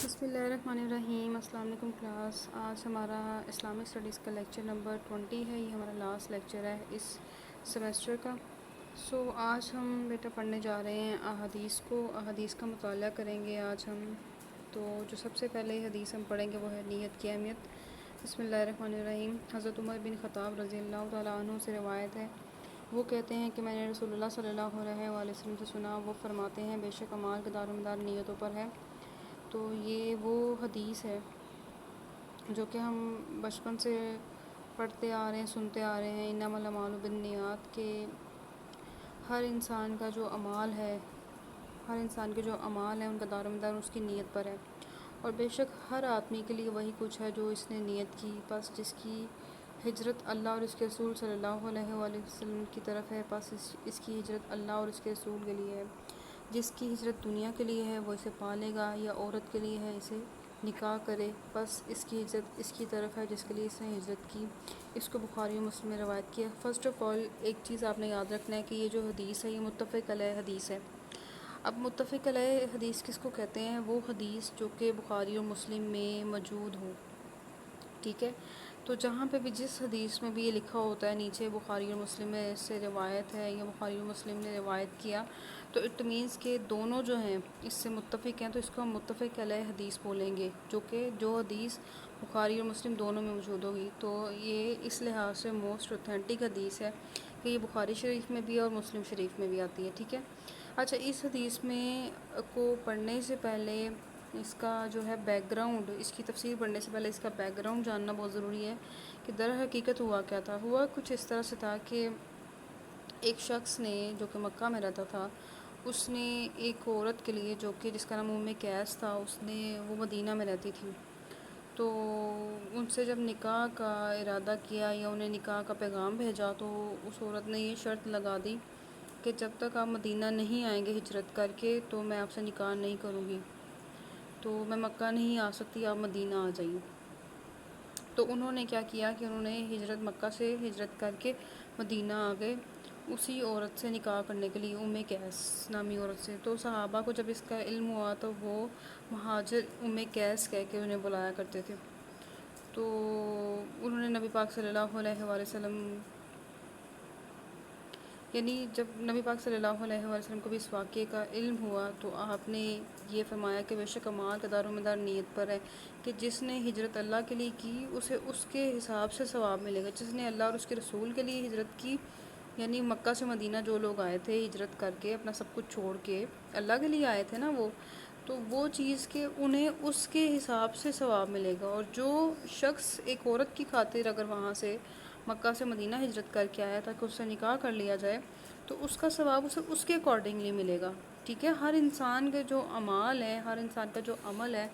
بسم اللہ الرحمن الرحیم۔ السلام علیکم کلاس۔ آج ہمارا اسلامک اسٹڈیز کا لیکچر نمبر 20 ہے۔ یہ ہمارا لاسٹ لیکچر ہے اس سیمسٹر کا۔ آج ہم بیٹا پڑھنے جا رہے ہیں احادیث کا مطالعہ کریں گے آج ہم۔ تو جو سب سے پہلے حدیث ہم پڑھیں گے وہ ہے نیت کی اہمیت۔ بسم اللہ الرحمن الرحیم۔ حضرت عمر بن خطاب رضی اللہ تعالیٰ عنہ سے روایت ہے، وہ کہتے ہیں کہ میں نے رسول اللہ صلی اللہ علیہ وسلم سے سنا، وہ فرماتے ہیں بے شک اعمال کا دار و مدار نیتوں پر ہے۔ تو یہ وہ حدیث ہے جو کہ ہم بچپن سے پڑھتے آ رہے ہیں، سنتے آ رہے ہیں، انما الاعمال بالنیات، کہ ہر انسان کا جو اعمال ہے، ہر انسان کے جو اعمال ہیں ان کا دار و مدار اس کی نیت پر ہے، اور بے شک ہر آدمی کے لیے وہی کچھ ہے جو اس نے نیت کی، پس جس کی ہجرت اللہ اور اس کے رسول صلی اللہ علیہ وآلہ وسلم کی طرف ہے، پس اس کی ہجرت اللہ اور اس کے رسول کے لیے ہے۔ جس کی ہجرت دنیا کے لیے ہے وہ اسے پالے گا، یا عورت کے لیے ہے اسے نکاح کرے، بس اس کی ہجرت اس کی طرف ہے جس کے لیے اس نے ہجرت کی۔ اس کو بخاری و مسلم نے روایت کیا۔ فرسٹ آف آل ایک چیز آپ نے یاد رکھنا ہے کہ یہ جو حدیث ہے یہ متفق علیہ حدیث ہے۔ اب متفق علیہ حدیث کس کو کہتے ہیں؟ وہ حدیث جو کہ بخاری و مسلم میں موجود ہو، ٹھیک ہے؟ تو جہاں پہ بھی جس حدیث میں بھی یہ لکھا ہوتا ہے نیچے بخاری و مسلم میں سے روایت ہے یا بخاری و مسلم نے روایت کیا، تو اٹ مینس کہ دونوں جو ہیں اس سے متفق ہیں، تو اس کو ہم متفق علیہ حدیث بولیں گے، جو حدیث بخاری اور مسلم دونوں میں موجود ہوگی۔ تو یہ اس لحاظ سے موسٹ اوتھینٹک حدیث ہے کہ یہ بخاری شریف میں بھی اور مسلم شریف میں بھی آتی ہے، ٹھیک ہے؟ اچھا، اس حدیث میں کو پڑھنے سے پہلے اس کا جو ہے بیک گراؤنڈ، اس کی تفسیر پڑھنے سے پہلے اس کا بیک گراؤنڈ جاننا بہت ضروری ہے کہ در حقیقت ہوا کیا تھا۔ ہوا کچھ اس طرح سے تھا کہ ایک شخص نے جو کہ مکہ میں رہتا تھا، اس نے ایک عورت کے لیے جو کہ جس کا نام قیس تھا، وہ مدینہ میں رہتی تھی، تو ان سے جب نکاح کا ارادہ کیا یا انہیں نکاح کا پیغام بھیجا، تو اس عورت نے یہ شرط لگا دی کہ جب تک آپ مدینہ نہیں آئیں گے ہجرت کر کے تو میں آپ سے نکاح نہیں کروں گی، تو میں مکہ نہیں آ سکتی، آپ مدینہ آ جائیے۔ تو انہوں نے کیا کیا کہ انہوں نے مکہ سے ہجرت کر کے مدینہ آ گئے اسی عورت سے نکاح کرنے کے لیے، قیس نامی عورت سے۔ تو صحابہ کو جب اس کا علم ہوا تو وہ مہاجر قیس کہہ کے انہیں بلایا کرتے تھے۔ تو انہوں نے نبی پاک صلی اللہ علیہ وآلہ وسلم، یعنی جب نبی پاک صلی اللہ علیہ وآلہ وسلم کو بھی اس واقعے کا علم ہوا تو آپ نے یہ فرمایا کہ بے شک اعمال کا دار و مدار نیت پر ہے، کہ جس نے ہجرت اللہ کے لیے کی اسے اس کے حساب سے ثواب ملے گا، جس نے اللہ اور اس کے رسول کے لیے ہجرت کی، یعنی مکہ سے مدینہ جو لوگ آئے تھے ہجرت کر کے اپنا سب کچھ چھوڑ کے اللہ کے لیے آئے تھے نا وہ، تو وہ چیز کہ انہیں اس کے حساب سے ثواب ملے گا، اور جو شخص ایک عورت کی خاطر اگر وہاں سے مکہ سے مدینہ ہجرت کر کے آیا تاکہ اس سے نکاح کر لیا جائے تو اس کا ثواب اسے اس کے اکارڈنگلی ملے گا، ٹھیک ہے؟ ہر انسان کے جو اعمال ہیں، ہر انسان کا جو عمل ہے،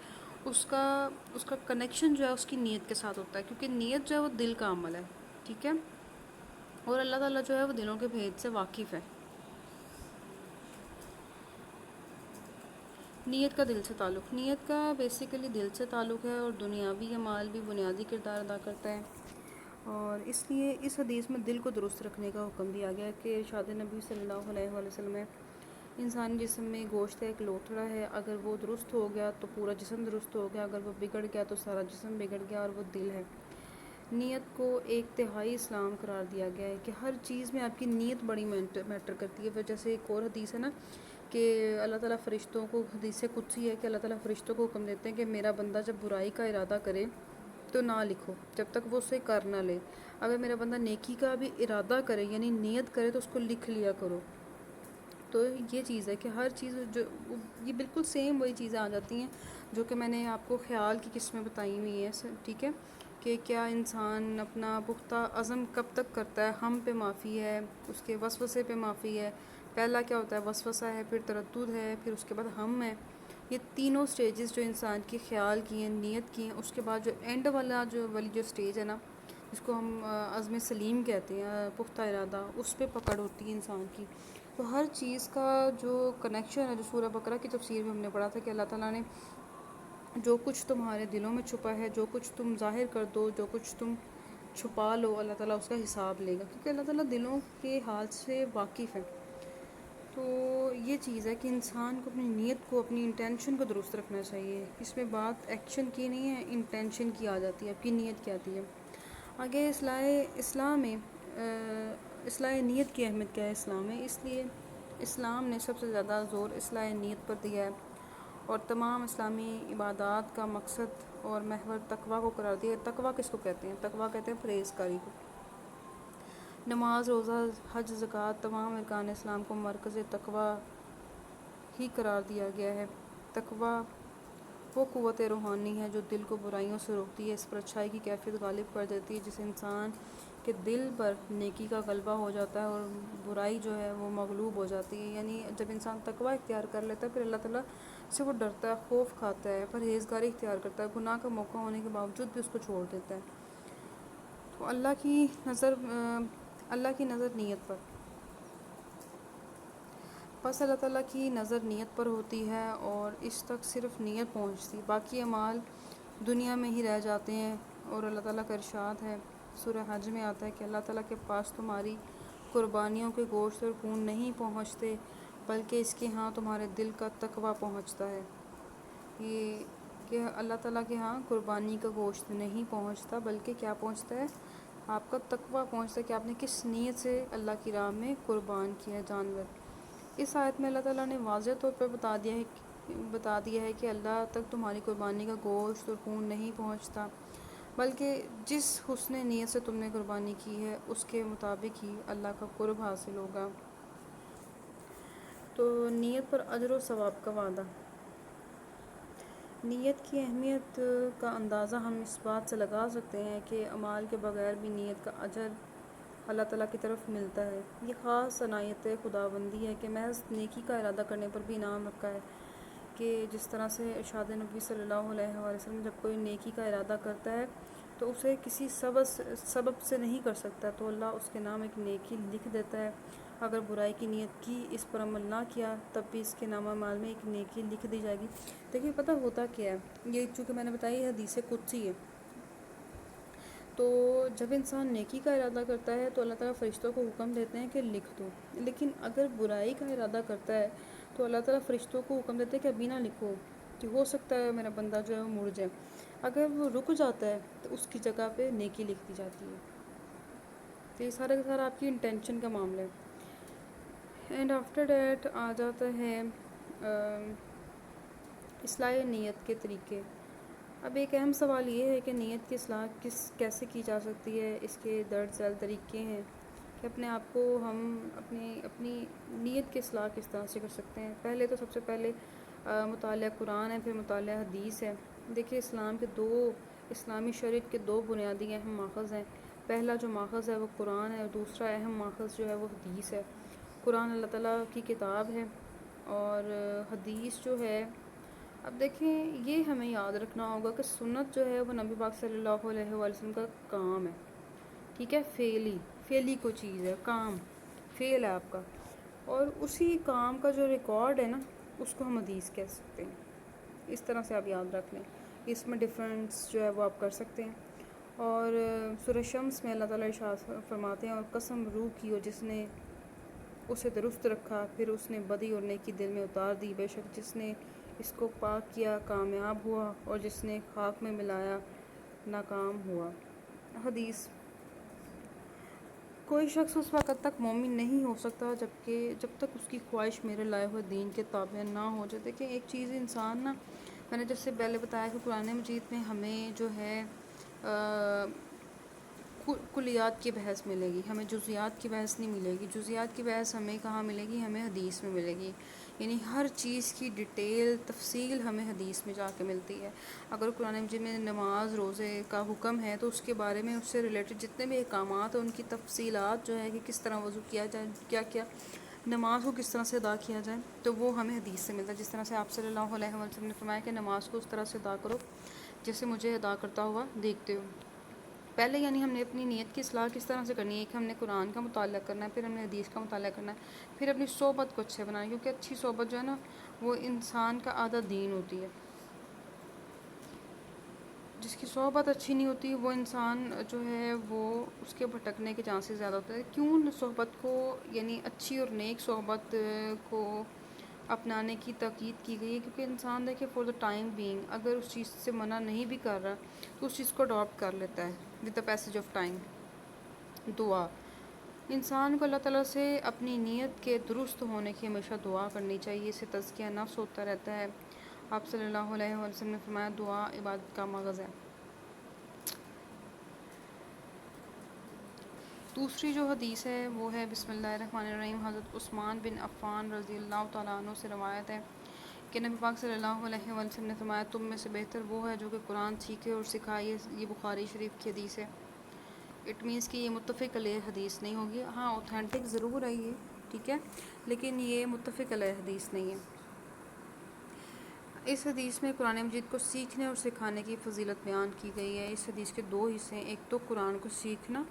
اس کا کنیکشن جو ہے اس کی نیت کے ساتھ ہوتا ہے، کیونکہ نیت جو ہے وہ دل کا عمل ہے، ٹھیک ہے؟ اور اللہ تعالیٰ جو ہے وہ دلوں کے بھید سے واقف ہے۔ نیت کا دل سے تعلق، نیت کا بیسیکلی دل سے تعلق ہے، اور دنیاوی اعمال بھی بنیادی کردار ادا کرتا ہے، اور اس لیے اس حدیث میں دل کو درست رکھنے کا حکم دیا گیا کہ ارشاد نبی صلی اللہ علیہ وآلہ وسلم ہے، انسانی جسم میں گوشت ایک لوتھڑا ہے، اگر وہ درست ہو گیا تو پورا جسم درست ہو گیا، اگر وہ بگڑ گیا تو سارا جسم بگڑ گیا، اور وہ دل ہے۔ نیت کو ایک تہائی اسلام قرار دیا گیا ہے کہ ہر چیز میں آپ کی نیت بڑی میٹر کرتی ہے۔ جیسے ایک اور حدیث ہے نا کہ اللہ تعالیٰ فرشتوں کو، حدیث قدسی ہے کہ اللہ تعالیٰ فرشتوں کو حکم دیتے ہیں کہ میرا بندہ جب برائی کا ارادہ کرے تو نہ لکھو جب تک وہ اسے کر نہ لے، اگر میرا بندہ نیکی کا بھی ارادہ کرے یعنی نیت کرے تو اس کو لکھ لیا کرو۔ تو یہ چیز ہے کہ ہر چیز جو یہ بالکل سیم وہی چیزیں آ جاتی ہیں جو کہ میں نے آپ کو خیال کی قسمیں بتائی ہوئی ہیں، ٹھیک ہے؟ کہ کیا انسان اپنا پختہ عزم کب تک کرتا ہے، ہم پہ معافی ہے، اس کے وسوسے پہ معافی ہے۔ پہلا کیا ہوتا ہے؟ وسوسہ ہے، پھر تردد ہے، پھر اس کے بعد ہم ہے۔ یہ تینوں سٹیجز جو انسان کی خیال کی ہیں، نیت کی ہیں، اس کے بعد جو اینڈ والی جو سٹیج ہے نا جس کو ہم عزم سلیم کہتے ہیں، پختہ ارادہ، اس پہ پکڑ ہوتی ہے انسان کی۔ تو ہر چیز کا جو کنیکشن ہے، جو سورہ بقرہ کی تفسیر میں ہم نے پڑھا تھا کہ اللہ تعالیٰ نے جو کچھ تمہارے دلوں میں چھپا ہے، جو کچھ تم ظاہر کر دو، جو کچھ تم چھپا لو، اللہ تعالیٰ اس کا حساب لے گا، کیونکہ اللہ تعالیٰ دلوں کے حال سے واقف ہے، تو یہ چیز ہے کہ انسان کو اپنی نیت کو، اپنی انٹینشن کو درست رکھنا چاہیے. اس میں بات ایکشن کی نہیں ہے، انٹینشن کی آ جاتی ہے، آپ کی نیت کیا آتی ہے. آگے اسلام میں اصلاح نیت کی اہمیت کیا ہے اسلام میں. اس لیے اسلام نے سب سے زیادہ زور اصلاح نیت پر دیا ہے، اور تمام اسلامی عبادات کا مقصد اور محور تقویٰ کو قرار دیا ہے. تقویٰ کس کو کہتے ہیں؟ تقویٰ کہتے ہیں پرہیزگاری کو. نماز، روزہ، حج، زکوٰۃ، تمام ارکان اسلام کو مرکز تقویٰ ہی قرار دیا گیا ہے. تقویٰ وہ قوت روحانی ہے جو دل کو برائیوں سے روکتی ہے، اس پر اچھائی کی کیفیت غالب کر دیتی ہے، جس انسان کے دل پر نیکی کا غلبہ ہو جاتا ہے اور برائی جو ہے وہ مغلوب ہو جاتی ہے. یعنی جب انسان تقویٰ اختیار کر لیتا ہے، پھر اللہ تعالیٰ سے وہ ڈرتا ہے، خوف کھاتا ہے، پرہیزگاری اختیار کرتا ہے، گناہ کا موقع ہونے کے باوجود بھی اس کو چھوڑ دیتا ہے. تو اللہ کی نظر نیت پر. بس اللہ تعالیٰ کی نظر نیت پر ہوتی ہے اور اس تک صرف نیت پہنچتی، باقی اعمال دنیا میں ہی رہ جاتے ہیں. اور اللہ تعالیٰ کا ارشاد ہے، سورہ حج میں آتا ہے کہ اللہ تعالیٰ کے پاس تمہاری قربانیوں کے گوشت اور خون نہیں پہنچتے، بلکہ اس کے ہاں تمہارے دل کا تقویٰ پہنچتا ہے. یہ کہ اللہ تعالیٰ کے ہاں قربانی کا گوشت نہیں پہنچتا، بلکہ کیا پہنچتا ہے؟ آپ کا تقویٰ پہنچتا ہے کہ آپ نے کس نیت سے اللہ کی راہ میں قربان کیا جانور. اس آیت میں اللہ تعالیٰ نے واضح طور پر بتا دیا ہے کہ اللہ تک تمہاری قربانی کا گوشت اور خون نہیں پہنچتا، بلکہ جس حسن نیت سے تم نے قربانی کی ہے اس کے مطابق ہی اللہ کا قرب حاصل ہوگا. تو نیت پر اجر و ثواب کا وعدہ. نیت کی اہمیت کا اندازہ ہم اس بات سے لگا سکتے ہیں کہ اعمال کے بغیر بھی نیت کا اجر اللہ تعالیٰ کی طرف ملتا ہے. یہ خاص عنایت خداوندی ہے کہ محض نیکی کا ارادہ کرنے پر بھی انعام رکھا ہے، کہ جس طرح سے ارشاد نبی صلی اللہ علیہ وسلم جب کوئی نیکی کا ارادہ کرتا ہے تو اسے کسی سبب سے نہیں کر سکتا، تو اللہ اس کے نام ایک نیکی لکھ دیتا ہے. اگر برائی کی نیت کی، اس پر عمل نہ کیا، تب بھی اس کے نامہ اعمال میں ایک نیکی لکھ دی جائے گی. دیکھیے پتہ ہوتا کیا ہے، یہ چونکہ میں نے بتائی ہے حدیث قدسی ہے. تو جب انسان نیکی کا ارادہ کرتا ہے تو اللہ تعالیٰ فرشتوں کو حکم دیتے ہیں کہ لکھ دو، لیکن اگر برائی کا ارادہ کرتا ہے تو اللہ تعالیٰ فرشتوں کو حکم دیتے ہیں کہ ابھی نہ لکھو، کہ ہو سکتا ہے میرا بندہ جو ہے وہ مڑ جائے. اگر وہ رک جاتا ہے تو اس کی جگہ پہ نیکی لکھ دی جاتی ہے. تو یہ سارا کا سارا آپ کی انٹینشن کا معاملہ ہے. اینڈ آفٹر دیٹ آ جاتا ہے اصلاح نیت کے طریقے. اب ایک اہم سوال یہ ہے کہ نیت کی اصلاح کیسے کی جا سکتی ہے. اس کے درج ذیل طریقے ہیں کہ اپنے آپ کو ہم اپنی نیت کی اصلاح کس طرح سے کر سکتے ہیں. پہلے تو سب سے پہلے مطالعہ قرآن ہے، پھر مطالعہ حدیث ہے. دیکھیے اسلامی شریعت کے دو بنیادی اہم ماخذ ہیں. پہلا جو ماخذ ہے وہ قرآن ہے، اور دوسرا اہم ماخذ جو ہے وہ حدیث ہے. قرآن اللہ تعالیٰ کی کتاب ہے، اور حدیث جو ہے، اب دیکھیں یہ ہمیں یاد رکھنا ہوگا کہ سنت جو ہے وہ نبی پاک صلی اللہ علیہ وسلم کا کام ہے. ٹھیک ہے، فعلی کوئی چیز ہے، کام فعل ہے آپ کا، اور اسی کام کا جو ریکارڈ ہے نا اس کو ہم حدیث کہہ سکتے ہیں. اس طرح سے آپ یاد رکھ لیں، اس میں ڈفرینس جو ہے وہ آپ کر سکتے ہیں. اور سورہ شمس میں اللہ تعالیٰ ارشاد فرماتے ہیں، اور قسم روح کی ہو جس نے اسے درست رکھا، پھر اس نے بدی اور نیکی دل میں اتار دی. بے شک جس نے اس کو پاک کیا کامیاب ہوا، اور جس نے خاک میں ملایا ناکام ہوا. حدیث. کوئی شخص اس وقت تک مومن نہیں ہو سکتا جب تک اس کی خواہش میرے لائے ہوئے دین کے تابع نہ ہو جائے. دیکھیں ایک چیز انسان نا، میں نے جس سے پہلے بتایا کہ قرآن مجید میں ہمیں جو ہے کلیات کی بحث ملے گی، ہمیں جزیات کی بحث نہیں ملے گی. جزیات کی بحث ہمیں کہاں ملے گی؟ ہمیں حدیث میں ملے گی. یعنی ہر چیز کی ڈیٹیل تفصیل ہمیں حدیث میں جا کے ملتی ہے. اگر قرآن مجید میں نماز روزے کا حکم ہے تو اس کے بارے میں اس سے ریلیٹڈ جتنے بھی احکامات ہیں ان کی تفصیلات جو ہے کہ کس طرح وضو کیا جائے، کیا نماز کو کس طرح سے ادا کیا جائے، تو وہ ہمیں حدیث سے ملتا ہے. جس طرح سے آپ صلی اللہ علیہ وسلم نے فرمایا کہ نماز کو اس طرح سے ادا کرو جیسے مجھے ادا کرتا ہوا دیکھتے ہو. پہلے یعنی ہم نے اپنی نیت کی اصلاح کس طرح سے کرنی ہے؟ ایک ہم نے قرآن کا مطالعہ کرنا ہے، پھر ہم نے حدیث کا مطالعہ کرنا ہے، پھر اپنی صحبت کو اچھے بنانا ہے، کیونکہ اچھی صحبت جو ہے نا وہ انسان کا آدھا دین ہوتی ہے. جس کی صحبت اچھی نہیں ہوتی وہ انسان جو ہے وہ اس کے بھٹکنے کے چانسز زیادہ ہوتے ہیں. کیوں صحبت کو یعنی اچھی اور نیک صحبت کو اپنانے کی تاکید کی گئی ہے؟ کیونکہ انسان دیکھے فور دا ٹائم بینگ اگر اس چیز سے منع نہیں بھی کر رہا تو اس چیز کو اڈاپٹ کر لیتا ہے with the passage of time. دعا انسان کو اللہ تعالیٰ سے اپنی نیت کے درست ہونے کی ہمیشہ دعا کرنی چاہیے. اس سے تزکیہ نفس ہوتا رہتا ہے. آپ صلی اللہ علیہ وسلم نے فرمایا دعا عبادت کا مغز ہے. دوسری جو حدیث ہے وہ ہے بسم اللہ الرحمن الرحیم. حضرت عثمان بن عفان رضی اللہ تعالیٰ عنہ سے روایت ہے کہ نبی پاک صلی اللہ علیہ وسلم نے فرمایا تم میں سے بہتر وہ ہے جو کہ قرآن سیکھے اور سکھائے. یہ بخاری شریف کی حدیث ہے. اٹ مینس کہ یہ متفق علیہ حدیث نہیں ہوگی. ہاں اوتھینٹک ضرور ہے یہ, ٹھیک ہے, لیکن یہ متفق علیہ حدیث نہیں ہے. اس حدیث میں قرآن مجید کو سیکھنے اور سکھانے کی فضیلت بیان کی گئی ہے. اس حدیث کے دو حصے ہیں, ایک تو قرآن کو سیکھنا,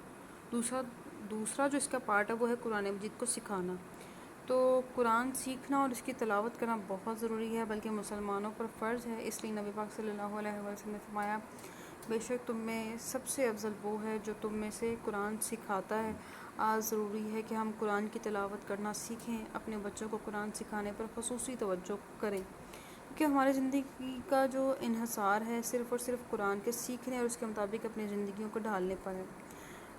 دوسرا جو اس کا پارٹ ہے وہ ہے قرآن مجید کو سکھانا. تو قرآن سیکھنا اور اس کی تلاوت کرنا بہت ضروری ہے, بلکہ مسلمانوں پر فرض ہے. اس لیے نبی پاک صلی اللہ علیہ وسلم نے فرمایا بے شک تم میں سب سے افضل وہ ہے جو تم میں سے قرآن سکھاتا ہے. آج ضروری ہے کہ ہم قرآن کی تلاوت کرنا سیکھیں, اپنے بچوں کو قرآن سکھانے پر خصوصی توجہ کریں, کیونکہ ہماری زندگی کا جو انحصار ہے صرف اور صرف قرآن کے سیکھنے اور اس کے مطابق اپنی زندگیوں کو ڈھالنے پر ہے.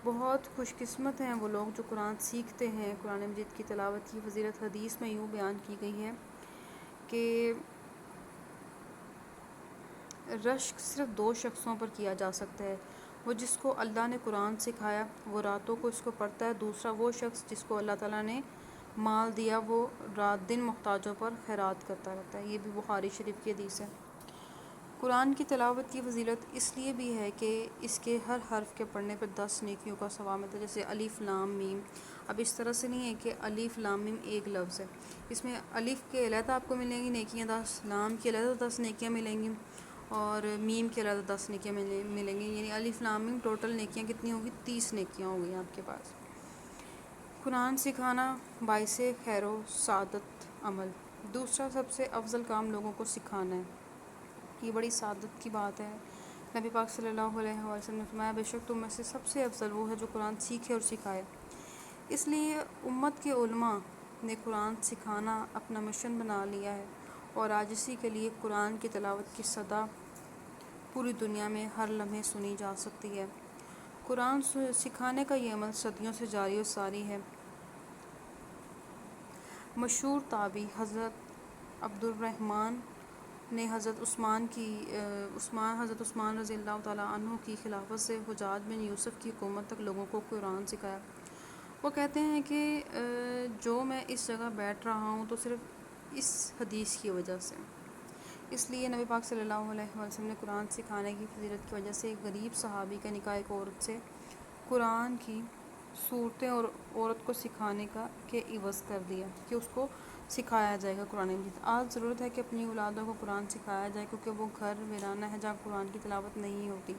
بہت خوش قسمت ہیں وہ لوگ جو قرآن سیکھتے ہیں. قرآن مجید کی تلاوت کی فضیلت حدیث میں یوں بیان کی گئی ہے کہ رشک صرف دو شخصوں پر کیا جا سکتا ہے, وہ جس کو اللہ نے قرآن سکھایا وہ راتوں کو اس کو پڑھتا ہے. دوسرا وہ شخص جس کو اللہ تعالیٰ نے مال دیا وہ رات دن محتاجوں پر خیرات کرتا رہتا ہے. یہ بھی بخاری شریف کی حدیث ہے. قرآن کی تلاوت کی فضیلت اس لیے بھی ہے کہ اس کے ہر حرف کے پڑھنے پر 10 نیکیوں کا ثواب ملتا ہے. جیسے الف لام میم, اب اس طرح سے نہیں ہے کہ الف لام میم ایک لفظ ہے, اس میں الف کے علیحدہ آپ کو ملیں گی نیکیاں 10, لام کے علیحدہ 10 نیکیاں ملیں گی, اور میم کے علیحدہ 10 نیکیاں ملیں گی. یعنی الف لام میم ٹوٹل نیکیاں کتنی ہوگی؟ 30 نیکیاں ہو گئی آپ کے پاس. قرآن سکھانا باعث خیر و سعادت عمل. دوسرا سب سے افضل کام لوگوں کو سکھانا ہے. یہ بڑی سعادت کی بات ہے. نبی پاک صلی اللہ علیہ وسلم نے فرمایا بے شک تم میں سے سب سے افضل وہ ہے جو قرآن سیکھے اور سکھائے. اس لیے امت کے علماء نے قرآن سکھانا اپنا مشن بنا لیا ہے, اور آج اسی کے لیے قرآن کی تلاوت کی صدا پوری دنیا میں ہر لمحے سنی جا سکتی ہے. قرآن سکھانے کا یہ عمل صدیوں سے جاری و ساری ہے. مشہور تابعی حضرت عبد الرحمن نے حضرت عثمان رضی اللہ تعالیٰ عنہ کی خلافت سے حجاج بن یوسف کی حکومت تک لوگوں کو قرآن سکھایا. وہ کہتے ہیں کہ جو میں اس جگہ بیٹھ رہا ہوں تو صرف اس حدیث کی وجہ سے. اس لیے نبی پاک صلی اللہ علیہ وسلم نے قرآن سکھانے کی فضیلت کی وجہ سے ایک غریب صحابی کا نکاح ایک عورت سے قرآن کی صورتیں اور عورت کو سکھانے کے عوض کر دیا کہ اس کو سکھایا جائے گا قرآن مجید. آج ضرورت ہے کہ اپنی اولادوں کو قرآن سکھایا جائے, کیونکہ وہ گھر ویرانہ ہے جہاں قرآن کی تلاوت نہیں ہوتی.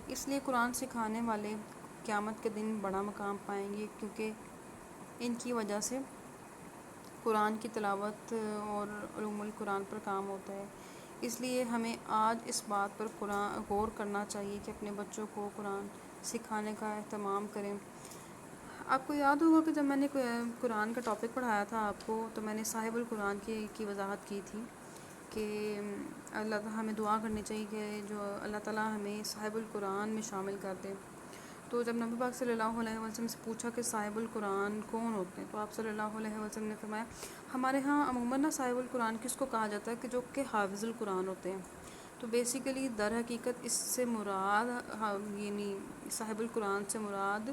اس لیے قرآن سکھانے والے قیامت کے دن بڑا مقام پائیں گے, کیونکہ ان کی وجہ سے قرآن کی تلاوت اور علوم القرآن پر کام ہوتا ہے. اس لیے ہمیں آج اس بات پر غور کرنا چاہیے کہ اپنے بچوں کو قرآن سکھانے کا اہتمام کریں. آپ کو یاد ہوگا کہ جب میں نے قرآن کا ٹاپک پڑھایا تھا آپ کو, تو میں نے صاحب القرآن کی وضاحت کی تھی کہ اللہ تعالیٰ ہمیں دعا کرنی چاہیے کہ جو اللہ تعالیٰ ہمیں صاحب القرآن میں شامل کر دے. تو جب نبی پاک صلی اللہ علیہ وسلم سے پوچھا کہ صاحب القرآن کون ہوتے ہیں, تو آپ صلی اللہ علیہ وسلم نے فرمایا ہمارے ہاں عموماً صاحب القرآن کس کو کہا جاتا ہے کہ جو کہ حافظ القرآن ہوتے ہیں. تو بیسیکلی در حقیقت اس سے مراد یعنی صاحب القرآن سے مراد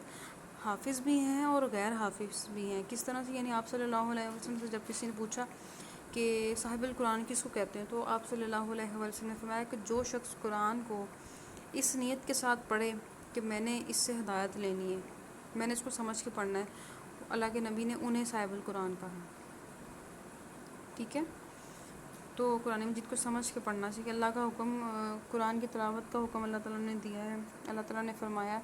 حافظ بھی ہیں اور غیر حافظ بھی ہیں. کس طرح سے؟ یعنی آپ صلی اللہ علیہ وسلم سے جب کسی نے پوچھا کہ صاحب القرآن کس کو کہتے ہیں, تو آپ صلی اللہ علیہ وسلم نے فرمایا کہ جو شخص قرآن کو اس نیت کے ساتھ پڑھے کہ میں نے اس سے ہدایت لینی ہے, میں نے اس کو سمجھ کے پڑھنا ہے, اللہ کے نبی نے انہیں صاحب القرآن کہا. ٹھیک ہے, تو قرآن مجید کو سمجھ کے پڑھنا چاہیے. اللہ کا حکم, قرآن کی تلاوت کا حکم اللہ تعالیٰ نے دیا ہے. اللہ تعالیٰ نے فرمایا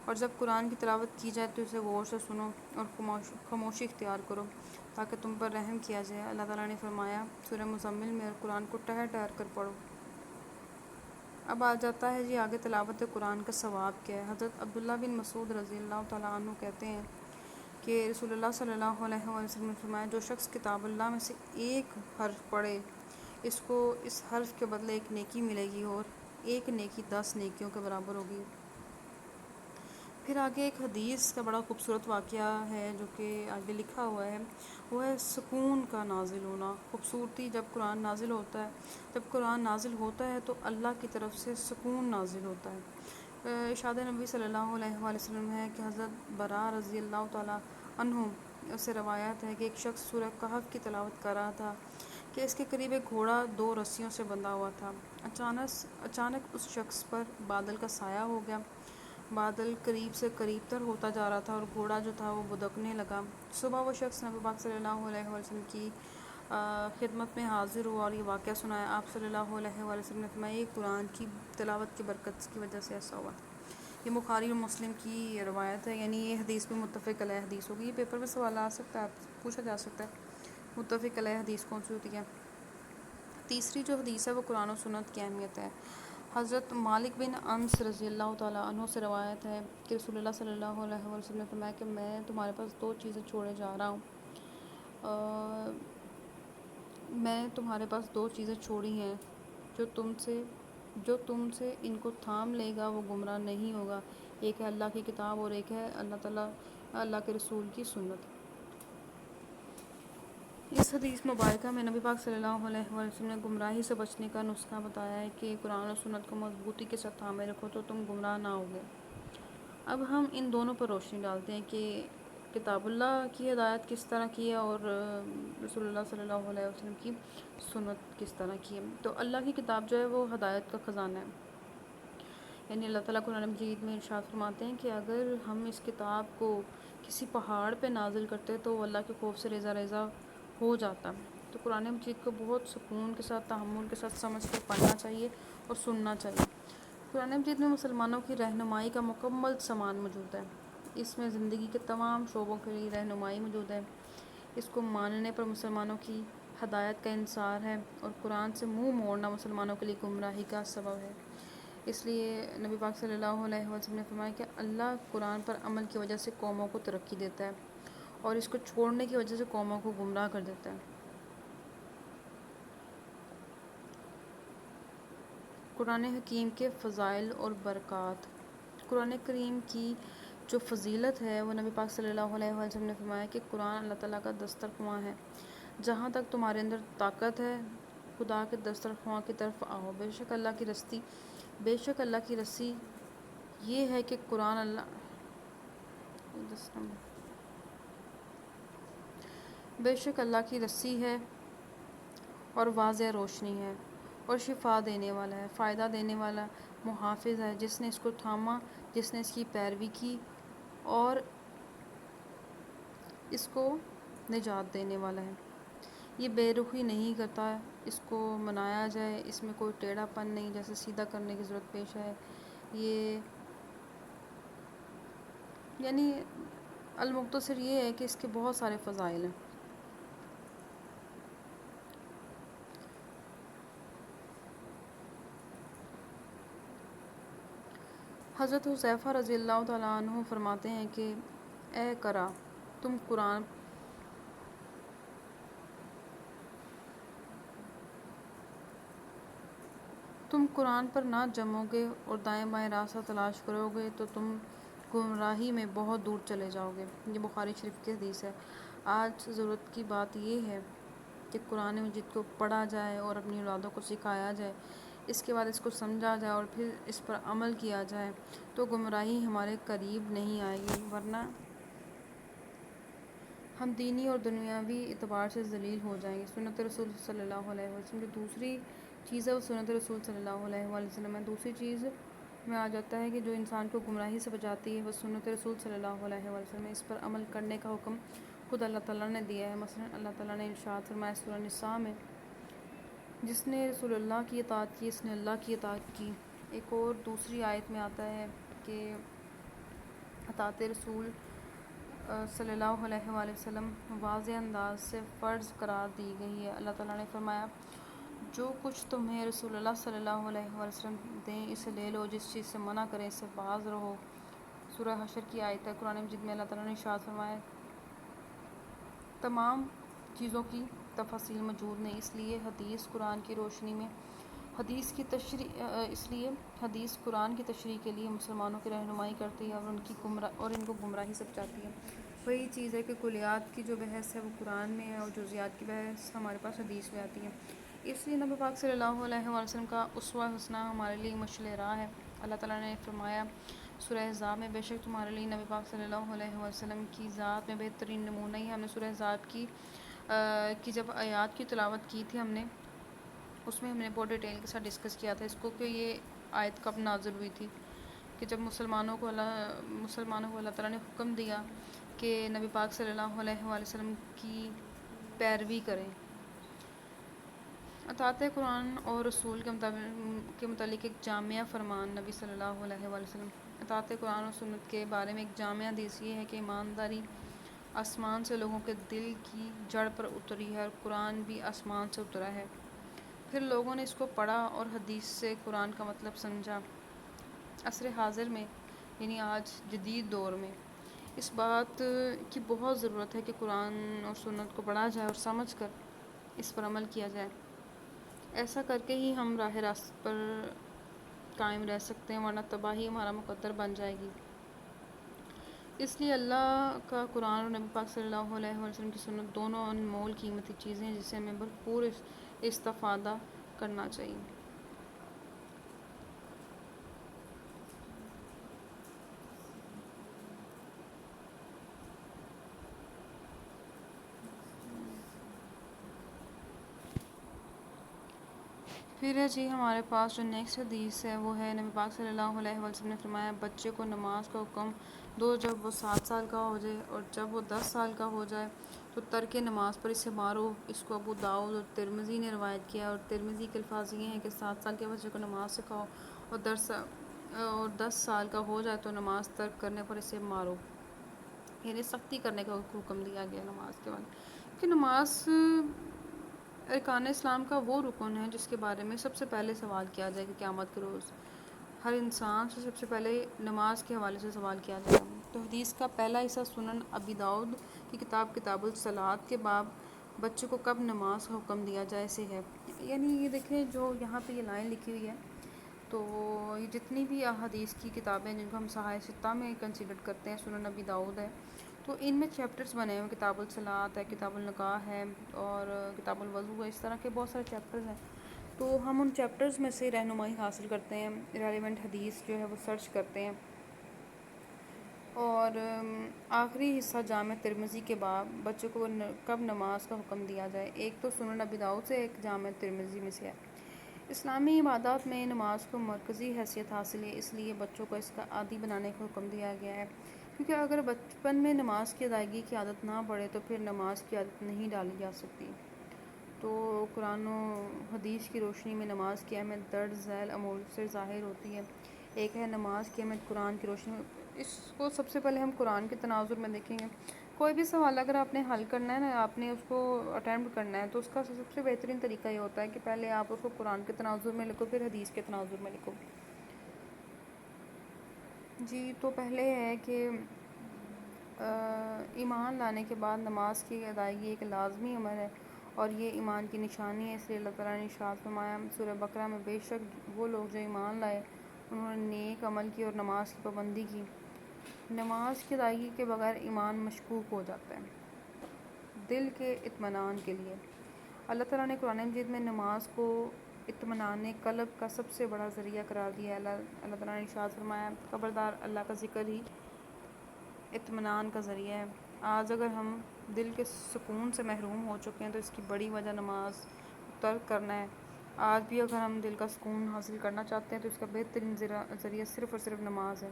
اور جب قرآن کی تلاوت کی جائے تو اسے غور سے سنو اور خاموشی اختیار کرو تاکہ تم پر رحم کیا جائے. اللہ تعالیٰ نے فرمایا سورہ مزمل میں, اور قرآن کو ٹہر ٹہر کر پڑھو. اب آ جاتا ہے جی آگے تلاوت قرآن کا ثواب کیا ہے۔ حضرت عبداللہ بن مسعود رضی اللہ تعالیٰ عنہ کہتے ہیں کہ رسول اللہ صلی اللہ علیہ وسلم نے فرمایا، جو شخص کتاب اللہ میں سے ایک حرف پڑھے اس کو اس حرف کے بدلے ایک نیکی ملے گی اور ایک نیکی 10 نیکیوں کے برابر ہوگی۔ پھر آگے ایک حدیث کا بڑا خوبصورت واقعہ ہے جو کہ آگے لکھا ہوا ہے، وہ ہے سکون کا نازل ہونا۔ خوبصورتی جب قرآن نازل ہوتا ہے تو اللہ کی طرف سے سکون نازل ہوتا ہے۔ ارشاد نبی صلی اللہ علیہ وآلہ وسلم ہے کہ حضرت برا رضی اللہ تعالیٰ عنہ سے روایت ہے کہ ایک شخص سورہ کہف کی تلاوت کر رہا تھا کہ اس کے قریب ایک گھوڑا 2 رسیوں سے بندھا ہوا تھا۔ اچانک اس شخص پر بادل کا سایہ ہو گیا۔ بادل قریب سے قریب تر ہوتا جا رہا تھا اور گھوڑا جو تھا وہ بدکنے لگا۔ صبح وہ شخص نبی پاک صلی اللہ علیہ وسلم کی خدمت میں حاضر ہوا اور یہ واقعہ سنایا۔ آپ صلی اللہ علیہ وسلم نے فرمایا، یہ قرآن کی تلاوت کی برکت کی وجہ سے ایسا ہوا۔ یہ بخاری اور مسلم کی روایت ہے، یعنی یہ حدیث بھی متفق علیہ حدیث ہوگی۔ یہ پیپر میں سوال آ سکتا ہے، آپ پوچھا جا سکتا ہے متفق علیہ حدیث کون سی ہوتی ہے۔ تیسری جو حدیث ہے وہ قرآن و سنت کی اہمیت ہے۔ حضرت مالک بن انس رضی اللہ تعالیٰ عنہ سے روایت ہے کہ رسول اللہ صلی اللہ علیہ وسلم نے فرمایا کہ میں تمہارے پاس 2 چیزیں چھوڑے جا رہا ہوں، میں تمہارے پاس 2 چیزیں چھوڑی ہیں، جو تم سے ان کو تھام لے گا وہ گمراہ نہیں ہوگا۔ ایک ہے اللہ کی کتاب اور ایک ہے اللہ کے رسول کی سنت۔ اس حدیث مبارکہ میں نبی پاک صلی اللہ علیہ وسلم نے گمراہی سے بچنے کا نسخہ بتایا ہے کہ قرآن و سنت کو مضبوطی کے ساتھ تھامے رکھو تو تم گمراہ نہ ہوگے۔ اب ہم ان دونوں پر روشنی ڈالتے ہیں کہ کتاب اللہ کی ہدایت کس طرح کی ہے اور رسول اللہ صلی اللہ علیہ وسلم کی سنت کس طرح کی ہے۔ تو اللہ کی کتاب جو ہے وہ ہدایت کا خزانہ ہے، یعنی اللہ تعالیٰ قرآن مجید میں ارشاد فرماتے ہیں کہ اگر ہم اس کتاب کو کسی پہاڑ پہ نازل کرتے تو وہ اللہ کے خوف سے ریزہ ریزہ ہو جاتا۔ تو قرآن مجید کو بہت سکون کے ساتھ، تحمل کے ساتھ سمجھ کر پڑھنا چاہیے اور سننا چاہیے۔ قرآن مجید میں مسلمانوں کی رہنمائی کا مکمل سامان موجود ہے۔ اس میں زندگی کے تمام شعبوں کے لیے رہنمائی موجود ہے۔ اس کو ماننے پر مسلمانوں کی ہدایت کا انحصار ہے اور قرآن سے منہ موڑنا مسلمانوں کے لیے گمراہی کا سبب ہے۔ اس لیے نبی پاک صلی اللہ علیہ وسلم نے فرمایا کہ اللہ قرآن پر عمل کی وجہ سے قوموں کو ترقی دیتا ہے اور اس کو چھوڑنے کی وجہ سے قوموں کو گمراہ کر دیتا ہے۔ قرآن حکیم کے فضائل اور برکات۔ قرآن کریم کی جو فضیلت ہے وہ نبی پاک صلی اللہ علیہ وسلم نے فرمایا کہ قرآن اللہ تعالیٰ کا دسترخواں ہے، جہاں تک تمہارے اندر طاقت ہے خدا کے دسترخواں کی طرف آؤ۔ بے شک اللہ کی رسی یہ ہے کہ بے شک اللہ کی رسی ہے اور واضح روشنی ہے اور شفا دینے والا ہے، فائدہ دینے والا محافظ ہے۔ جس نے اس کو تھاما، جس نے اس کی پیروی کی اور اس کو نجات دینے والا ہے۔ یہ بے رخی نہیں کرتا، اس کو منایا جائے، اس میں کوئی ٹیڑھا پن نہیں جیسے سیدھا کرنے کی ضرورت پیش ہے۔ یہ یعنی المختصر یہ ہے کہ اس کے بہت سارے فضائل ہیں۔ حضرت حذیفہ رضی اللہ تعالیٰ عنہ فرماتے ہیں کہ اے کرا، تم قرآن پر نہ جمو گے اور دائیں بائیں راستہ تلاش کرو گے تو تم گمراہی میں بہت دور چلے جاؤ گے۔ یہ بخاری شریف کی حدیث ہے۔ آج ضرورت کی بات یہ ہے کہ قرآن مجید کو پڑھا جائے اور اپنی اولادوں کو سکھایا جائے، اس کے بعد اس کو سمجھا جائے اور پھر اس پر عمل کیا جائے تو گمراہی ہمارے قریب نہیں آئے گی، ورنہ ہم دینی اور دنیاوی اعتبار سے ذلیل ہو جائیں گے۔ سنت رسول صلی اللہ علیہ وسلم جو دوسری چیز ہے وہ سنت رسول صلی اللہ علیہ وسلم ہے۔ دوسری چیز میں آ جاتا ہے کہ جو انسان کو گمراہی سے بچاتی ہے وہ سنت رسول صلی اللہ علیہ وسلم ہے۔ اس پر عمل کرنے کا حکم خود اللہ تعالیٰ نے دیا ہے۔ مثلا اللہ تعالیٰ نے ارشاد فرمایا سورہ نساء میں، جس نے رسول اللہ کی اطاعت کی اس نے اللہ کی اطاعت کی۔ ایک اور دوسری آیت میں آتا ہے کہ اطاعت رسول صلی اللہ علیہ وآلہ وسلم واضح انداز سے فرض قرار دی گئی ہے۔ اللہ تعالیٰ نے فرمایا جو کچھ تمہیں رسول اللہ صلی اللہ علیہ وسلم دیں اسے لے لو، جس چیز سے منع کریں اس سے باز رہو۔ سورہ حشر کی آیت ہے۔ قرآن مجید میں اللہ تعالیٰ نے ارشاد فرمایا تمام چیزوں کی تفاصیل موجود نہیں، اس لیے حدیث قرآن کی روشنی میں حدیث قرآن کی تشریح کے لیے مسلمانوں کی رہنمائی کرتی ہے اور ان کو گمراہی سے بچاتی ہے۔ وہی چیز ہے کہ کلیات کی جو بحث ہے وہ قرآن میں ہے اور جزیات کی بحث ہمارے پاس حدیث میں آتی ہے۔ اس لیے نبی پاک صلی اللہ علیہ وسلم کا اسوہ حسنہ ہمارے لیے مشعل راہ ہے۔ اللہ تعالیٰ نے فرمایا سورہ احزاب میں، بے شک تمہارے لیے نبی پاک صلی اللہ علیہ وسلم کی ذات میں بہترین نمونہ ہی۔ ہم نے سورہ احزاب کی جب آیات کی تلاوت کی تھی اس میں ہم نے بہت ڈیٹیل کے ساتھ ڈسکس کیا تھا اس کو کہ یہ آیت کب نازل ہوئی تھی، کہ جب مسلمانوں کو اللہ تعالیٰ نے حکم دیا کہ نبی پاک صلی اللہ علیہ وسلم کی پیروی کریں۔ اطاعت قرآن اور رسول کے متعلق ایک جامعہ فرمان نبی صلی اللہ علیہ وسلم۔ اطاعت قرآن اور سنت کے بارے میں ایک جامعہ حدیث یہ ہے کہ ایمانداری آسمان سے لوگوں کے دل کی جڑ پر اتری ہے اور قرآن بھی آسمان سے اترا ہے، پھر لوگوں نے اس کو پڑھا اور حدیث سے قرآن کا مطلب سمجھا۔ عصر حاضر میں یعنی آج جدید دور میں اس بات کی بہت ضرورت ہے کہ قرآن اور سنت کو پڑھا جائے اور سمجھ کر اس پر عمل کیا جائے۔ ایسا کر کے ہی ہم راہ راست پر قائم رہ سکتے ہیں، ورنہ تباہی ہمارا مقدر بن جائے گی۔ اس لیے اللہ کا قرآن اور نبی پاک صلی اللہ علیہ وسلم کی سنت دونوں انمول قیمتی چیزیں ہیں جس سے ہمیں بھرپور استفادہ کرنا چاہیے۔ پھر ہے جی ہمارے پاس جو نیکسٹ حدیث ہے وہ ہے نبی پاک صلی اللہ علیہ وسلم نے فرمایا بچے کو نماز کا حکم دو جب وہ 7 سال کا ہو جائے، اور جب وہ 10 سال کا ہو جائے تو ترک نماز پر اسے مارو۔ اس کو ابو داؤد اور ترمذی نے روایت کیا، اور ترمذی کے الفاظ یہ ہیں کہ 7 سال کے بچے کو نماز سکھاؤ اور 10 سال کا ہو جائے تو نماز ترک کرنے پر اسے مارو، یعنی سختی کرنے کا حکم دیا گیا نماز کے بعد۔ کہ نماز ارکان اسلام کا وہ رکن ہے جس کے بارے میں سب سے پہلے سوال کیا جائے گا قیامت کے روز۔ ہر انسان سے سب سے پہلے نماز کے حوالے سے سوال کیا جائے گا۔ تو حدیث کا پہلا حصہ سنن ابی داؤد کی کتاب الصلاۃ کے باب بچے کو کب نماز کا حکم دیا جائے سے ہے۔ یعنی یہ دیکھیں جو یہاں پہ یہ لائن لکھی ہوئی ہے، تو یہ جتنی بھی احادیث کی کتابیں جن کو ہم صحاح ستہ میں کنسیڈر کرتے ہیں، سنن ابی داؤد ہے، تو ان میں چیپٹرز بنے ہوئے، کتاب الصلاۃ ہے، کتاب النکاح ہے اور کتاب الوضو ہے، اس طرح کے بہت سارے چیپٹرز ہیں۔ تو ہم ان چیپٹرز میں سے رہنمائی حاصل کرتے ہیں، ریلیونٹ حدیث جو ہے وہ سرچ کرتے ہیں، اور آخری حصہ جامع ترمذی کے باب بچوں کو کب نماز کا حکم دیا جائے، ایک تو سنن ابی داؤد سے، ایک جامع ترمذی میں سے ہے۔ اسلامی عبادات میں نماز کو مرکزی حیثیت حاصل ہے، اس لیے بچوں کو اس کا عادی بنانے کا حکم دیا گیا ہے، کیونکہ اگر بچپن میں نماز کی ادائیگی کی عادت نہ پڑے تو پھر نماز کی عادت نہیں ڈالی جا سکتی۔ تو قرآن و حدیث کی روشنی میں نماز کی اہمیت درج ذیل امور سے ظاہر ہوتی ہے۔ ایک ہے نماز کی اہمیت قرآن کی روشنی میں، اس کو سب سے پہلے ہم قرآن کے تناظر میں دیکھیں گے۔ کوئی بھی سوال اگر آپ نے حل کرنا ہے نا، آپ نے اس کو اٹیمپٹ کرنا ہے، تو اس کا سب سے بہترین طریقہ یہ ہوتا ہے کہ پہلے آپ اس کو قرآن کے تناظر میں لکھو، پھر حدیث کے تناظر میں لکھو۔ جی تو پہلے ہے کہ ایمان لانے کے بعد نماز کی ادائیگی ایک لازمی عمل ہے اور یہ ایمان کی نشانی ہے، اس لیے اللہ تعالیٰ نے ارشاد فرمایا سورہ بقرہ میں، بے شک وہ لوگ جو ایمان لائے انہوں نے نیک عمل کی اور نماز کی پابندی کی۔ نماز کی ادائیگی کے بغیر ایمان مشکوک ہو جاتا ہے۔ دل کے اطمینان کے لیے اللہ تعالیٰ نے قرآن مجید میں نماز کو اطمینان قلب کا سب سے بڑا ذریعہ قرار دیا ہے۔ اللہ تعالیٰ نے ارشاد فرمایا خبردار اللہ کا ذکر ہی اطمینان کا ذریعہ ہے۔ آج اگر ہم دل کے سکون سے محروم ہو چکے ہیں تو اس کی بڑی وجہ نماز ترک کرنا ہے۔ آج بھی اگر ہم دل کا سکون حاصل کرنا چاہتے ہیں تو اس کا بہترین ذریعہ صرف اور صرف نماز ہے۔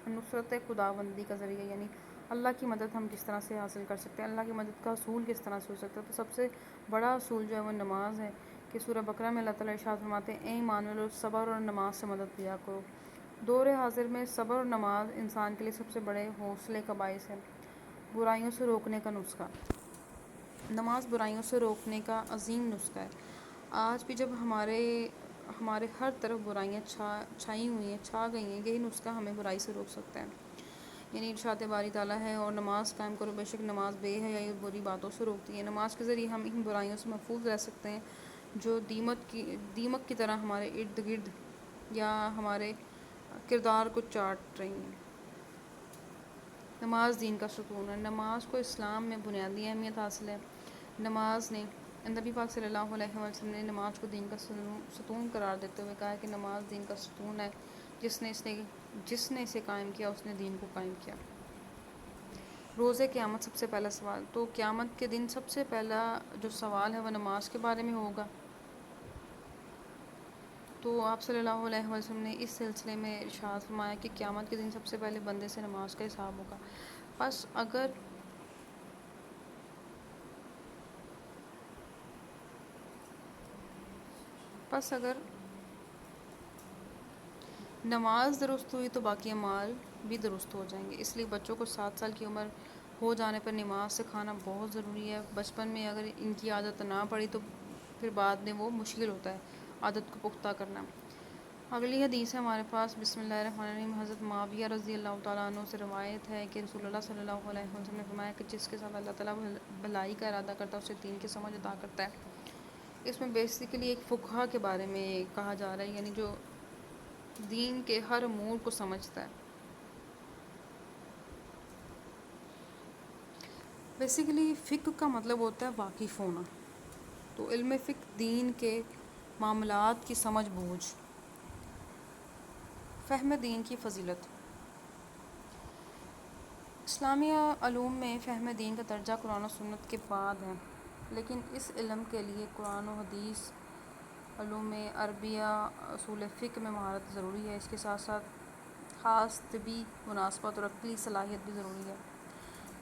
نصرت خداوندی کا ذریعہ یعنی اللہ کی مدد ہم کس طرح سے حاصل کر سکتے ہیں، اللہ کی مدد کا اصول کس طرح سے ہو سکتا ہے، تو سب سے بڑا اصول جو ہے وہ نماز ہے، کہ سورہ بقرہ میں اللہ تعالیٰ ارشاد فرماتے ہیں اے ایمان والو صبر اور نماز سے مدد لیا کرو۔ دور حاضر میں صبر اور نماز انسان کے لیے سب سے بڑے حوصلے کا باعث ہے۔ برائیوں سے روکنے کا نسخہ، نماز برائیوں سے روکنے کا عظیم نسخہ ہے۔ آج بھی جب ہمارے ہر طرف برائیاں چھائی ہوئی ہیں، چھا گئی ہیں، یہی نسخہ ہمیں برائی سے روک سکتا ہے۔ یعنی ارشاد باری تعالیٰ ہے، اور نماز قائم کرو، بے شک نماز بے حیائی اور بری باتوں سے روکتی ہے۔ نماز کے ذریعے ہم ان برائیوں سے محفوظ رہ سکتے ہیں جو دیمک کی طرح ہمارے ارد گرد یا ہمارے کردار کو چاٹ رہی ہیں۔ نماز دین کا ستون ہے۔ نماز کو اسلام میں بنیادی اہمیت حاصل ہے۔ نماز نے نبی پاک صلی اللہ علیہ وسلم نے نماز کو دین کا ستون قرار دیتے ہوئے کہا کہ نماز دین کا ستون ہے، جس نے اسے قائم کیا اس نے دین کو قائم کیا۔ روز قیامت سب سے پہلا سوال، تو قیامت کے دن سب سے پہلا جو سوال ہے وہ نماز کے بارے میں ہوگا۔ تو آپ صلی اللہ علیہ وسلم نے اس سلسلے میں ارشاد فرمایا کہ قیامت کے دن سب سے پہلے بندے سے نماز کا حساب ہوگا۔ پس اگر نماز درست ہوئی تو باقی اعمال بھی درست ہو جائیں گے۔ اس لیے بچوں کو 7 سال کی عمر ہو جانے پر نماز سکھانا بہت ضروری ہے۔ بچپن میں اگر ان کی عادت نہ پڑی تو پھر بعد میں وہ مشکل ہوتا ہے عادت کو پختہ کرنا۔ اگلی حدیث ہے ہمارے پاس، بسم اللہ الرحمن الرحیم۔ حضرت معاویہ رضی اللہ تعالیٰ عنہ سے روایت ہے کہ رسول اللہ صلی اللہ علیہ وسلم نے فرمایا کہ جس کے ساتھ اللہ تعالیٰ بھلائی کا ارادہ کرتا ہے اسے دین کی سمجھ عطا کرتا ہے۔ اس میں بیسیکلی ایک فقہ کے بارے میں کہا جا رہا ہے، یعنی جو دین کے ہر امور کو سمجھتا ہے۔ بیسیکلی فقہ کا مطلب ہوتا ہے واقف ہونا۔ تو علم فقہ دین کے معاملات کی سمجھ بوجھ۔ فہم دین کی فضیلت۔ اسلامی علوم میں فہم دین کا درجہ قرآن و سنت کے بعد ہے، لیکن اس علم کے لیے قرآن و حدیث، علوم عربیہ، اصول فقہ میں مہارت ضروری ہے۔ اس کے ساتھ ساتھ خاص طبی مناسبت اور عقلی صلاحیت بھی ضروری ہے۔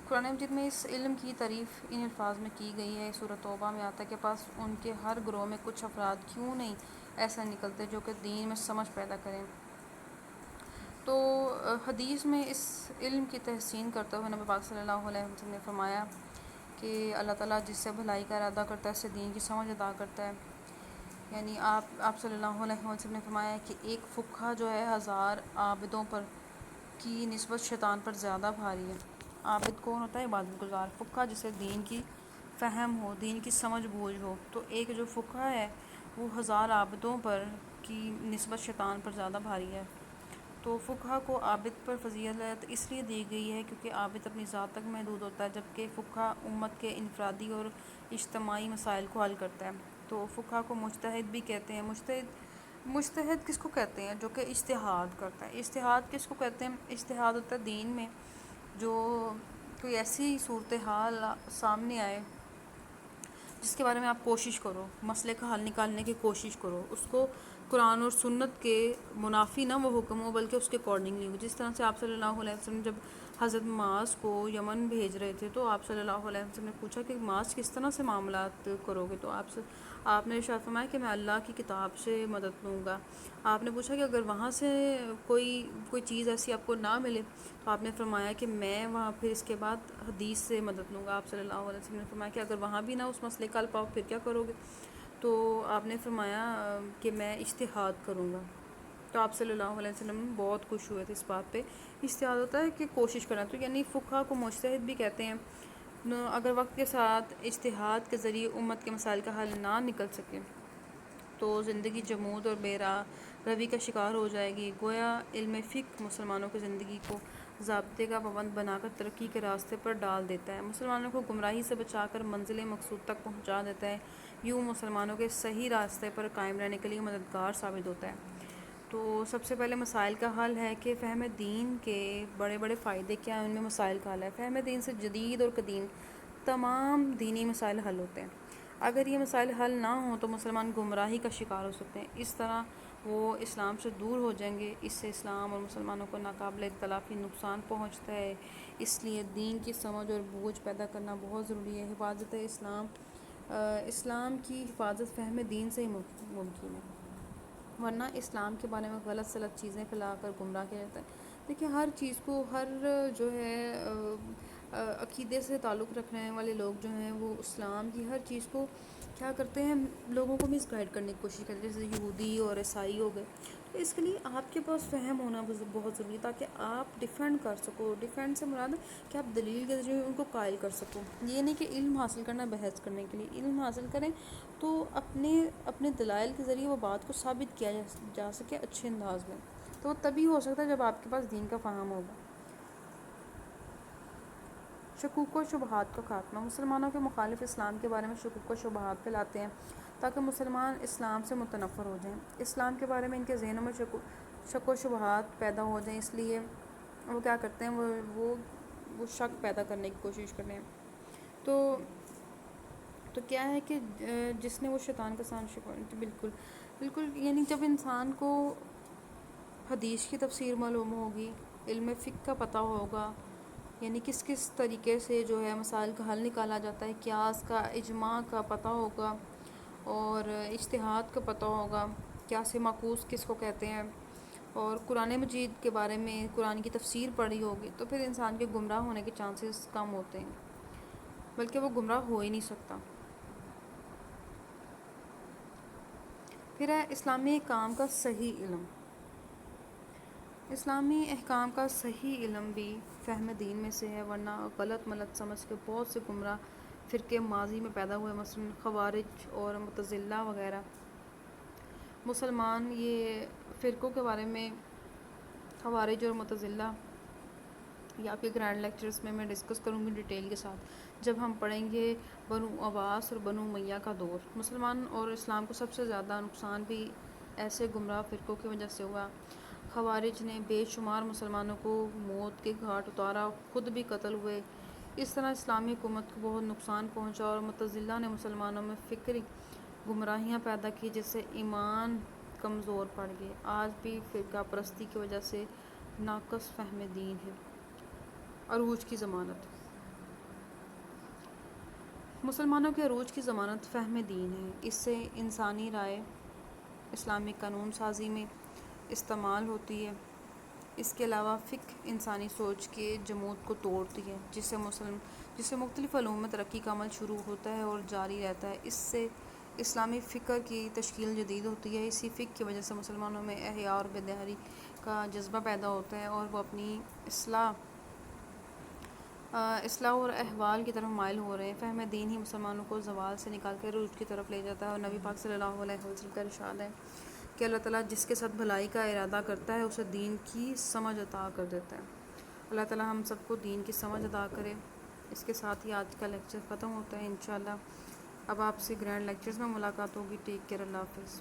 قرآن مجید میں اس علم کی تعریف ان الفاظ میں کی گئی ہے۔ سورۃ توبہ میں آتا ہے کہ پس ان کے ہر گروہ میں کچھ افراد کیوں نہیں ایسا نکلتے جو کہ دین میں سمجھ پیدا کریں۔ تو حدیث میں اس علم کی تحسین کرتے ہوئے نبی پاک صلی اللہ علیہ وسلم نے فرمایا کہ اللہ تعالیٰ جس سے بھلائی کا ارادہ کرتا ہے اسے دین کی سمجھ عطا کرتا ہے۔ یعنی آپ صلی اللہ علیہ وسلم نے فرمایا کہ ایک فقہ جو ہے 1000 عابدوں پر کی نسبت شیطان پر زیادہ بھاری ہے۔ عابد کون ہوتا ہے؟ عبادت گزار۔ فقہ جسے دین کی فہم ہو، دین کی سمجھ بوجھ ہو، تو ایک جو فقہ ہے وہ 1000 عابدوں پر کی نسبت شیطان پر زیادہ بھاری ہے۔ تو فقہ کو عابد پر فضیلت اس لیے دی گئی ہے کیونکہ عابد اپنی ذات تک محدود ہوتا ہے، جبکہ فقہ امت کے انفرادی اور اجتماعی مسائل کو حل کرتا ہے۔ تو فقہ کو مجتہد بھی کہتے ہیں۔ مجتہد کس کو کہتے ہیں؟ جو کہ اجتہاد کرتا ہے۔ اجتہاد کس کو کہتے ہیں؟ اجتہاد ہوتا ہے دین میں جو کوئی ایسی صورتحال سامنے آئے جس کے بارے میں آپ کوشش کرو، مسئلے کا حل نکالنے کی کوشش کرو، اس کو قرآن اور سنت کے منافی نہ وہ حکم ہو بلکہ اس کے اکارڈنگلی ہو۔ جس طرح سے آپ صلی اللہ علیہ وسلم جب حضرت معاذ کو یمن بھیج رہے تھے تو آپ صلی اللہ علیہ وسلم نے پوچھا کہ معاذ کس طرح سے معاملات کرو گے، تو آپ نے ارشاد فرمایا کہ میں اللہ کی کتاب سے مدد لوں گا۔ آپ نے پوچھا کہ اگر وہاں سے کوئی چیز ایسی آپ کو نہ ملے تو آپ نے فرمایا کہ میں وہاں پھر اس کے بعد حدیث سے مدد لوں گا۔ آپ صلی اللہ علیہ وسلم نے فرمایا کہ اگر وہاں بھی نہ اس مسئلے کا حل پاؤ پھر کیا کرو گے؟ تو آپ نے فرمایا کہ میں اجتہاد کروں گا۔ تو آپ صلی اللہ علیہ وسلم بہت خوش ہوئے تھے اس بات پہ۔ اجتہاد ہوتا ہے کہ کوشش کرنا، تو یعنی فقہ کو مجتہد بھی کہتے ہیں۔ اگر وقت کے ساتھ اجتہاد کے ذریعے امت کے مسائل کا حل نہ نکل سکے تو زندگی جمود اور بے راہ روی کا شکار ہو جائے گی۔ گویا علم فقہ مسلمانوں کی زندگی کو ضابطے کا پابند بنا کر ترقی کے راستے پر ڈال دیتا ہے، مسلمانوں کو گمراہی سے بچا کر منزل مقصود تک پہنچا دیتا ہے، یوں مسلمانوں کے صحیح راستے پر قائم رہنے کے لیے مددگار ثابت ہوتا ہے۔ تو سب سے پہلے مسائل کا حل ہے کہ فہم دین کے بڑے بڑے فائدے کیا ہیں، ان میں مسائل کا حل ہے۔ فہم دین سے جدید اور قدیم تمام دینی مسائل حل ہوتے ہیں۔ اگر یہ مسائل حل نہ ہوں تو مسلمان گمراہی کا شکار ہو سکتے ہیں، اس طرح وہ اسلام سے دور ہو جائیں گے۔ اس سے اسلام اور مسلمانوں کو ناقابل تلافی نقصان پہنچتا ہے۔ اس لیے دین کی سمجھ اور بوجھ پیدا کرنا بہت ضروری ہے۔ حفاظت اسلام کی حفاظت فہم دین سے ہی ممکن ہے، ورنہ اسلام کے بارے میں غلط سلط چیزیں پھیلا کر گمراہ کیا جاتا ہے۔ دیکھیں، ہر چیز کو جو ہے عقیدے سے تعلق رکھنے والے لوگ جو ہیں وہ اسلام کی ہر چیز کو کیا کرتے ہیں لوگوں کو مس گائیڈ کرنے کی کوشش کرتے ہیں، جیسے یہودی اور عیسائی ہو گئے. تو اس کے لیے آپ کے پاس فہم ہونا بہت ضروری ہے تاکہ آپ ڈیفینڈ کر سکو. ڈیفینڈ سے مراد ہے کہ آپ دلیل کے ذریعے ان کو قائل کر سکو. یہ نہیں کہ علم حاصل کرنا بحث کرنے کے لیے، علم حاصل کریں تو اپنے دلائل کے ذریعے وہ بات کو ثابت کیا جا سکے اچھے انداز میں. تو تبھی ہو سکتا ہے جب آپ کے پاس دین کا فہم ہوگا. شکوک و شبہات کا خاتمہ. مسلمانوں کے مخالف اسلام کے بارے میں شکوک و شبہات پھیلاتے ہیں تاکہ مسلمان اسلام سے متنفر ہو جائیں. اسلام کے بارے میں ان کے ذہنوں میں شک و شبہات پیدا ہو جائیں، اس لیے وہ کیا کرتے ہیں، وہ شک پیدا کرنے کی کوشش کرتے ہیں. تو کیا ہے کہ جس نے وہ شیطان کا بالکل یعنی جب انسان کو حدیث کی تفسیر معلوم ہوگی، علم فقہ کا پتہ ہوگا، یعنی کس طریقے سے جو ہے مسائل کا حل نکالا جاتا ہے، قیاس کا، اجماع کا پتہ ہوگا اور اجتہاد کا پتہ ہوگا، قیاس معکوس کس کو کہتے ہیں، اور قرآن مجید کے بارے میں قرآن کی تفسیر پڑھی ہوگی، تو پھر انسان کے گمراہ ہونے کے چانسز کم ہوتے ہیں، بلکہ وہ گمراہ ہو ہی نہیں سکتا. پھر ہے اسلامی احکام کا صحیح علم. اسلامی احکام کا صحیح علم بھی فہم دین میں سے ہے، ورنہ غلط ملت سمجھ کے بہت سے گمراہ فرقے ماضی میں پیدا ہوئے، مثلا خوارج اور معتزلہ وغیرہ. مسلمان یہ فرقوں کے بارے میں، خوارج اور معتزلہ، یہ آپ کے گرینڈ لیکچرز میں ڈسکس کروں گی ڈیٹیل کے ساتھ جب ہم پڑھیں گے بنو عباس اور بنو امیہ کا دور. مسلمان اور اسلام کو سب سے زیادہ نقصان بھی ایسے گمراہ فرقوں کی وجہ سے ہوا. خوارج نے بے شمار مسلمانوں کو موت کے گھاٹ اتارا، خود بھی قتل ہوئے. اس طرح اسلامی حکومت کو بہت نقصان پہنچا. اور معتزلہ نے مسلمانوں میں فکری گمراہیاں پیدا کی جس سے ایمان کمزور پڑ گئے. آج بھی فرقہ پرستی کی وجہ سے ناقص فہم دین ہے. عروج کی ضمانت. مسلمانوں کے عروج کی ضمانت فہم دین ہے. اس سے انسانی رائے اسلامی قانون سازی میں استعمال ہوتی ہے. اس کے علاوہ فقہ انسانی سوچ کے جمود کو توڑتی ہے، جس سے مختلف علوم میں ترقی کا عمل شروع ہوتا ہے اور جاری رہتا ہے. اس سے اسلامی فکر کی تشکیل جدید ہوتی ہے. اسی فقہ کی وجہ سے مسلمانوں میں احیاء اور بیداری کا جذبہ پیدا ہوتا ہے اور وہ اپنی اصلاح اور احوال کی طرف مائل ہو رہے ہیں. فہم دین ہی مسلمانوں کو زوال سے نکال کے عروج کی طرف لے جاتا ہے. اور نبی پاک صلی اللہ علیہ وسلم کا ارشاد ہے کہ اللہ تعالیٰ جس کے ساتھ بھلائی کا ارادہ کرتا ہے اسے دین کی سمجھ عطا کر دیتا ہے. اللہ تعالیٰ ہم سب کو دین کی سمجھ عطا کرے. اس کے ساتھ ہی آج کا لیکچر ختم ہوتا ہے انشاءاللہ. اب آپ سے گرینڈ لیکچرز میں ملاقات ہوگی. Take care. اللہ حافظ.